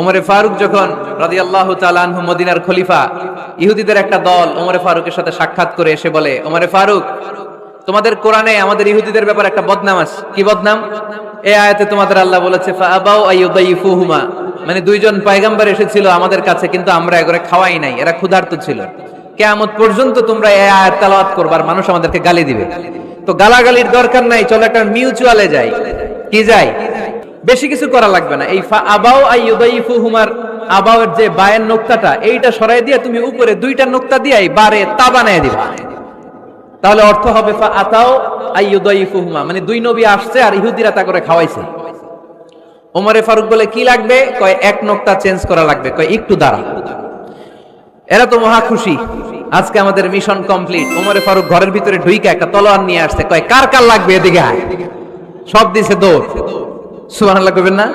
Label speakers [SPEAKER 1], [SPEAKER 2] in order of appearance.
[SPEAKER 1] ওমরে ফারুক যখন রাদিয়াল্লাহু তাআলা আনহু মদিনার খলিফা, ইহুদিদের একটা দল ওমরে ফারুকের সাথে সাক্ষাৎ করে এসে বলে, ওমরে ফারুক, তোমাদের কোরআনে আমাদের ইহুদিদের ব্যাপারে একটা বদনাম আছে। কি বদনাম? এই আয়াতে তোমাদের আল্লাহ বলেছে ফাআবাউ আইয়ুদাইফুহুমা, মানে দুইজন পয়গম্বর এসেছিল আমাদের কাছে, কিন্তু আমরা এগুলো খাওয়াই নাই, এরা ক্ষুধার্ত ছিল। কিয়ামত পর্যন্ত তোমরা এই আয়াত তেলাওয়াত করবে আর মানুষ আমাদেরকে গালি দিবে। তো গালাগালির দরকার নাই, চলো একটা মিউচুয়ালে যাই। কি যাই? বেশি কিছু করা লাগবে না। এই ফাআবাউ আইয়ুদাইফুহুমার আবাউয়ের যে বায়ের নোক্তাটা, এইটা সরাই দিয়ে তুমি উপরে দুইটা নোক্তা দিয়ে বারে তা বানায় দিবা। তাহলে অর্থ হবে ফাআতাউ আইয়ুদাইফুহুমা, মানে দুই নবী আসছে আর ইহুদিরা তা করে খাওয়াইছে। ওমরে ফারুক বলে কি লাগবে? কয় এক নোক্তা চেঞ্জ করা লাগবে। কয় একটু দাঁড়া। এরা তো মহা খুশি, আজকে আমাদের মিশন কমপ্লিট। ওমরে ফারুক ঘরের ভিতরে ঢুইকা একটা তলোয়ার নিয়ে আসছে। কয় কার কার লাগবে এদিকে আয়। সব দিছে দৌড়। সুবহানাল্লাহ কইবেন না?